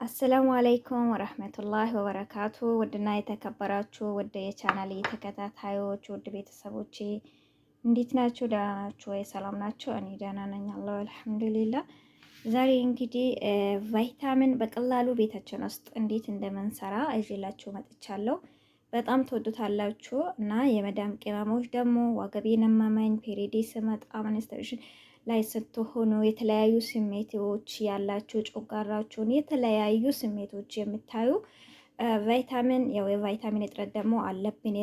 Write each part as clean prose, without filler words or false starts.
አሰላሙ አለይኩም ወረህመቱላሂ ወበረካቱ። ውድና የተከበራችሁ ውድ የቻናሌ ተከታታዮች ውድ ቤተሰቦቼ እንዴት ናችሁ? ደህና ናችሁ ወይ? ሰላም ናችሁ? እኔ ደህና ነኝ አላሁ አልሐምዱሊላህ። ዛሬ እንግዲህ ቫይታሚን በቀላሉ ቤታችን ውስጥ እንዴት እንደምንሰራ ይዤላችሁ መጥቻለሁ። በጣም ትወዱታላችሁ እና የመዳም ቅመሞች ደግሞ ወገቤን አመመኝ፣ ፔሪዲ ስመጣ መንስተርሽን ላይ ስትሆኑ የተለያዩ ስሜቶች ያላችሁ ጮጋራችሁን የተለያዩ ስሜቶች የምታዩ ቫይታሚን ያው የቫይታሚን እጥረት ደግሞ አለብን።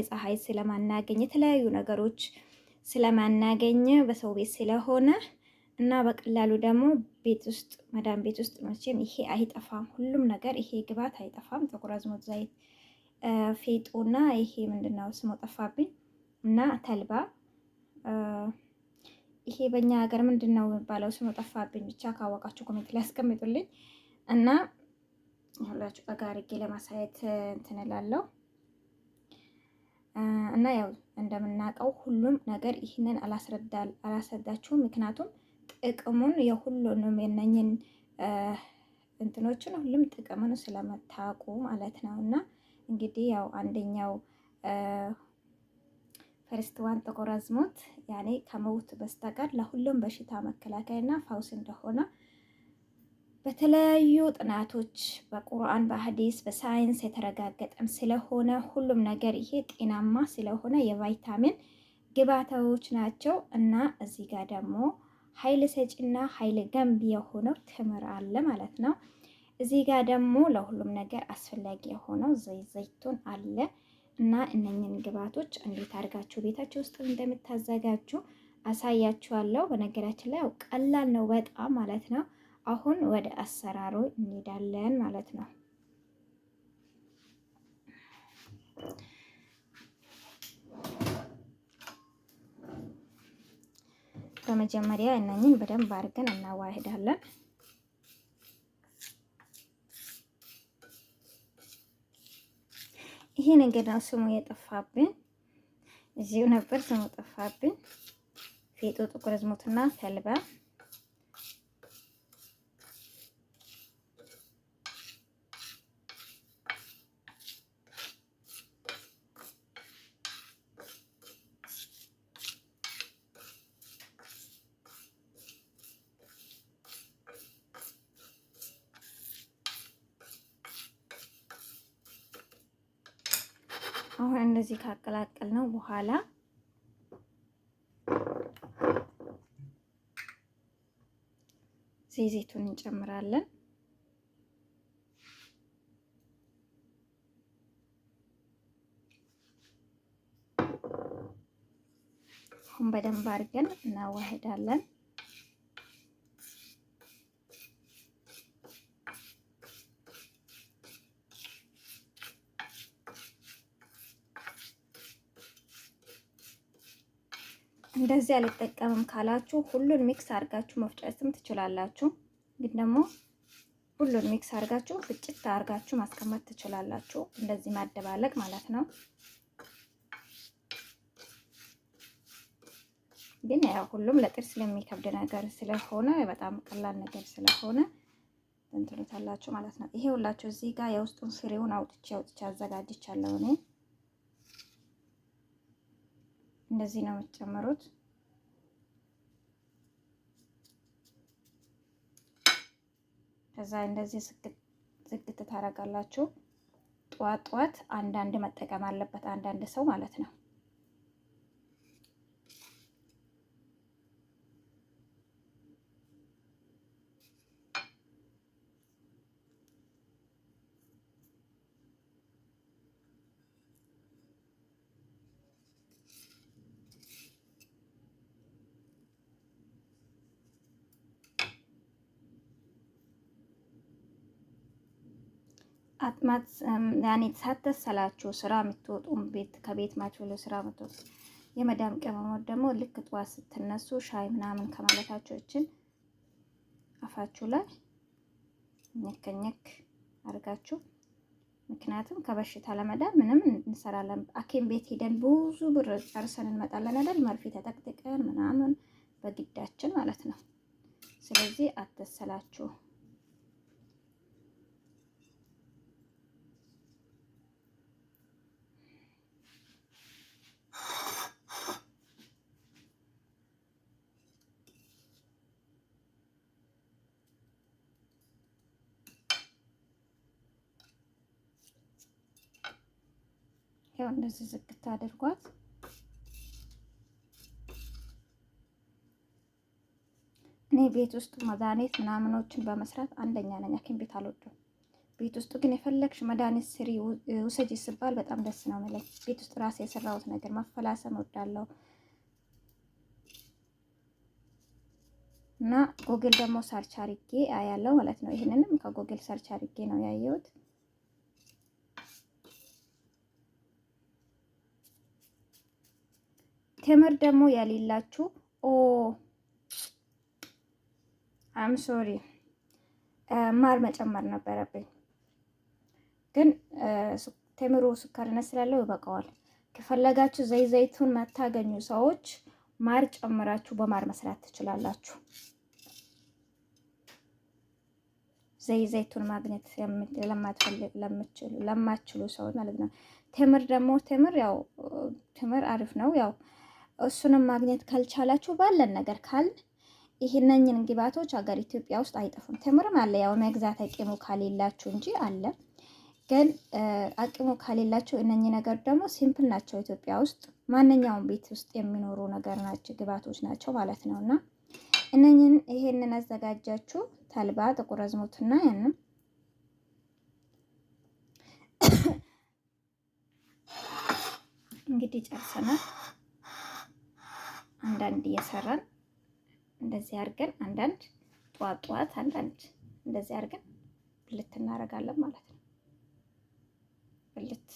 ፀሐይ ስለማናገኝ የተለያዩ ነገሮች ስለማናገኝ በሰው ቤት ስለሆነ እና በቀላሉ ደግሞ ቤት ውስጥ መዳም ቤት ውስጥ መቼም ይሄ አይጠፋም። ሁሉም ነገር ይሄ ግብአት አይጠፋም። ጥቁር አዝሙድ ዘይት፣ ፌጦና ይሄ ምንድነው ስሙ ጠፋብኝ እና ተልባ ይሄ በእኛ ሀገር ምንድን ነው የሚባለው ስሙ ጠፋብኝ። ብቻ ካወቃችሁ ኮሜንት ላይ አስቀምጡልኝ እና ሁላችሁ ጠጋ አድርጌ ለማሳየት እንትን እላለሁ። እና ያው እንደምናውቀው ሁሉም ነገር ይህንን አላስረዳችሁም። ምክንያቱም ጥቅሙን የሁሉንም የነኝን እንትኖችን ሁሉም ጥቅሙን ስለመታቁ ማለት ነው። እና እንግዲህ ያው አንደኛው ፈርስት ዋን ጥቁር አዝሙድ ያኔ ከመውት በስተቀር ለሁሉም በሽታ መከላከያና ፈውስ እንደሆነ በተለያዩ ጥናቶች በቁርአን በሐዲስ በሳይንስ የተረጋገጠም ስለሆነ ሁሉም ነገር ይሄ ጤናማ ስለሆነ የቫይታሚን ግብአቶች ናቸው። እና እዚህ ጋር ደግሞ ኃይል ሰጪና ኃይል ገንቢ የሆነው ተምር አለ ማለት ነው። እዚህ ጋር ደግሞ ለሁሉም ነገር አስፈላጊ የሆነው ዘይቱን አለ። እና እነኝን ግብአቶች እንዴት አድርጋችሁ ቤታችሁ ውስጥ እንደምታዘጋጁ አሳያችኋለሁ። በነገራችን ላይ ቀላል ነው በጣም ማለት ነው። አሁን ወደ አሰራሩ እንሄዳለን ማለት ነው። በመጀመሪያ እነኝን በደንብ አድርገን እናዋህዳለን። ይሄ ነገር ነው ስሙ የጠፋብኝ፣ እዚሁ ነበር ስሙ ጠፋብኝ። ፌጦ፣ ጥቁር አዝሙድና ተልባ አሁን እንደዚህ ካቀላቀል ነው በኋላ ዘይቱን እንጨምራለን። አሁን በደንብ አድርገን እናዋህዳለን። እንደዚህ አልጠቀምም ካላችሁ ሁሉን ሚክስ አድርጋችሁ መፍጨትም ትችላላችሁ። ግን ደግሞ ሁሉን ሚክስ አድርጋችሁ ፍጭት አድርጋችሁ ማስቀመጥ ትችላላችሁ። እንደዚህ ማደባለቅ ማለት ነው። ግን ያው ሁሉም ለጥርስ ስለሚከብድ ነገር ስለሆነ በጣም ቀላል ነገር ስለሆነ እንትኑታላችሁ ማለት ነው። ይሄ ሁላችሁ እዚህ ጋር የውስጡን ፍሬውን አውጥቼ አዘጋጅቻለሁ እኔ። እንደዚህ ነው የምትጨምሩት። ከዛ እንደዚህ ዝግት ታደርጋላችሁ። ጧት አንዳንድ መጠቀም አለበት አንዳንድ ሰው ማለት ነው። አጥማት ያኔ ሳትሰላችሁ ስራ የምትወጡ ከቤት ማችሁሉ ስራ የምትወጡ የመዳም ቅመሞች ደግሞ ልክ ጠዋት ስትነሱ ሻይ ምናምን ከማለታችሁ እችን አፋችሁ ላይ ኘክ አድርጋችሁ፣ ምክንያቱም ከበሽታ ለመዳን ምንም እንሰራለን። ሐኪም ቤት ሄደን ብዙ ብር ጨርሰን እንመጣለን አይደል? መርፌ ተጠቅጥቀን ምናምን በግዳችን ማለት ነው። ስለዚህ አትሰላችሁ። ያው እንደዚህ ዝግት አድርጓት። እኔ ቤት ውስጥ መድኃኒት ምናምኖችን በመስራት አንደኛ ነኝ። ሐኪም ቤት አልወደም። ቤት ውስጥ ግን የፈለግሽ መድኃኒት ስሪ ውሰጂ ስባል በጣም ደስ ነው የሚለኝ። ቤት ውስጥ ራሴ የሰራሁት ነገር ማፈላሰም እወዳለሁ። እና ጎግል ደግሞ ሰርች አድርጌ አያለው ማለት ነው። ይሄንንም ከጎግል ሰርች አድርጌ ነው ያየሁት። ቴምር ደግሞ ያሌላችሁ አም ሶሪ ማር መጨመር ነበረብኝ፣ ግን ቴምሩ ስኳርነት ስላለው ይበቃዋል። ከፈለጋችሁ ዘይቱን መታገኙ ሰዎች ማር ጨምራችሁ በማር መስራት ትችላላችሁ። ዘይቱን ማግኘት ለማትችሉ ሰዎች ማለት ነው። ቴምር ደግሞ ያው ቴምር አሪፍ ነው። ያው እሱንም ማግኘት ካልቻላችሁ ባለን ነገር ይሄነኝን ግብአቶች ሀገር ኢትዮጵያ ውስጥ አይጠፉም። ቴምርም አለ፣ ያው መግዛት አቅሙ ካሌላችሁ እንጂ አለ። ግን አቅሙ ካሌላችሁ እነኚህ ነገር ደግሞ ሲምፕል ናቸው። ኢትዮጵያ ውስጥ ማንኛውም ቤት ውስጥ የሚኖሩ ነገር ናቸው፣ ግብአቶች ናቸው ማለት ነው። እና ይሄንን አዘጋጃችሁ ተልባ፣ ጥቁር አዝሙድና ያንን እንግዲህ ጨርሰናል። አንዳንድ እየሰራን እንደዚህ አድርገን አንዳንድ ጧት አንዳንድ እንደዚህ አድርገን ብልት እናደርጋለን ማለት ነው። ብልት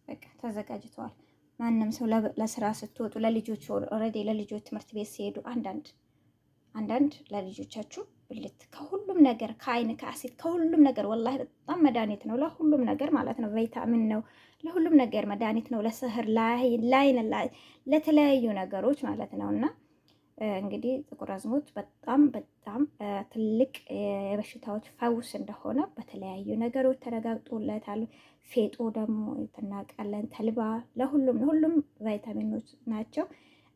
በቃ ተዘጋጅተዋል። ማንም ሰው ለስራ ስትወጡ ለልጆች ኦልሬዲ ለልጆች ትምህርት ቤት ሲሄዱ አንዳንድ ለልጆቻችሁ ብልት ከሁሉም ነገር ከአይን ከአሲድ ከሁሉም ነገር ወላሂ በጣም መድኃኒት ነው። ለሁሉም ነገር ማለት ነው። ቫይታሚን ነው። ለሁሉም ነገር መድኃኒት ነው። ለስህር፣ ለአይን፣ ለተለያዩ ነገሮች ማለት ነው። እና እንግዲህ ጥቁር አዝሙድ በጣም ትልቅ የበሽታዎች ፈውስ እንደሆነ በተለያዩ ነገሮች ተረጋግጦለታል። ፌጦ ደግሞ እናውቃለን። ተልባ ለሁሉም ቫይታሚኖች ናቸው።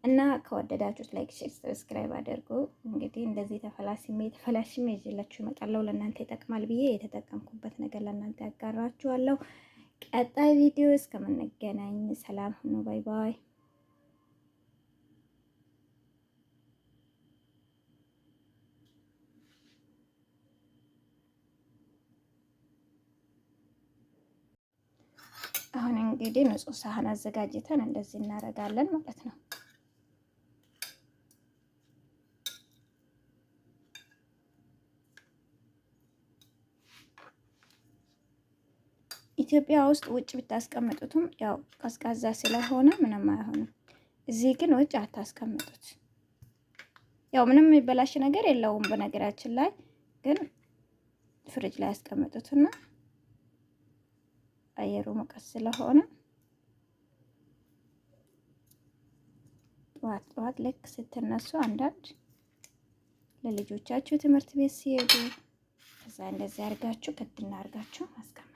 እና ከወደዳችሁት ላይክ፣ ሼር፣ ሰብስክራይብ አድርጉ። እንግዲህ እንደዚህ ተፈላሽሜ ይዤላችሁ እመጣለሁ። ለእናንተ ይጠቅማል ብዬ የተጠቀምኩበት ነገር ለእናንተ ያጋራችኋለሁ። ቀጣይ ቪዲዮ እስከምንገናኝ ሰላም ሁኑ። ባይ ባይ። አሁን እንግዲህ ንጹህ ሳህን አዘጋጅተን እንደዚህ እናደርጋለን ማለት ነው። ኢትዮጵያ ውስጥ ውጭ ብታስቀምጡትም ያው ቀዝቃዛ ስለሆነ ምንም አይሆንም። እዚህ ግን ውጭ አታስቀምጡት። ያው ምንም የሚበላሽ ነገር የለውም። በነገራችን ላይ ግን ፍሪጅ ላይ ያስቀምጡትና አየሩ ሙቀት ስለሆነ ጠዋት ልክ ስትነሱ አንዳንድ ለልጆቻችሁ ትምህርት ቤት ሲሄዱ ከዛ እንደዚህ አድርጋችሁ ከድና አድርጋችሁ ማስቀመጥ።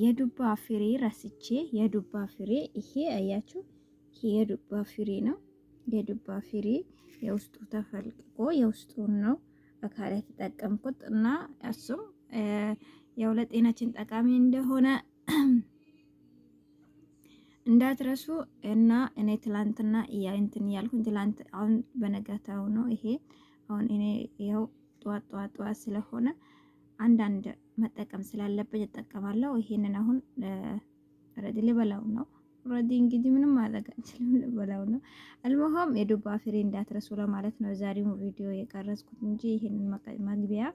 የዱባ ፍሬ ረስቼ የዱባ ፍሬ ይሄ አያችሁ፣ ይሄ የዱባ ፍሬ ነው። የዱባ ፍሬ የውስጡ ተፈልቅቆ የውስጡን ነው በካሪ የተጠቀምኩት እና እሱም ያው ለጤናችን ጠቃሚ እንደሆነ እንዳትረሱ። እና እኔ ትላንትና እንትን ያልኩኝ ትላንት አሁን በነጋታው ነው ይሄ አሁን እኔ ያው ጠዋት ስለሆነ አንዳንድ መጠቀም ስላለብኝ እጠቀማለሁ። ይሄንን አሁን ረዲ ልበላው ነው። ረዲ እንግዲህ ምንም ማድረግ አንችልም፣ ልበላው ነው። አልሞሆም የዱባ ፍሬ እንዳትረሱ ለማለት ነው ዛሬው ቪዲዮ የቀረጽኩት እንጂ ይሄንን መግቢያ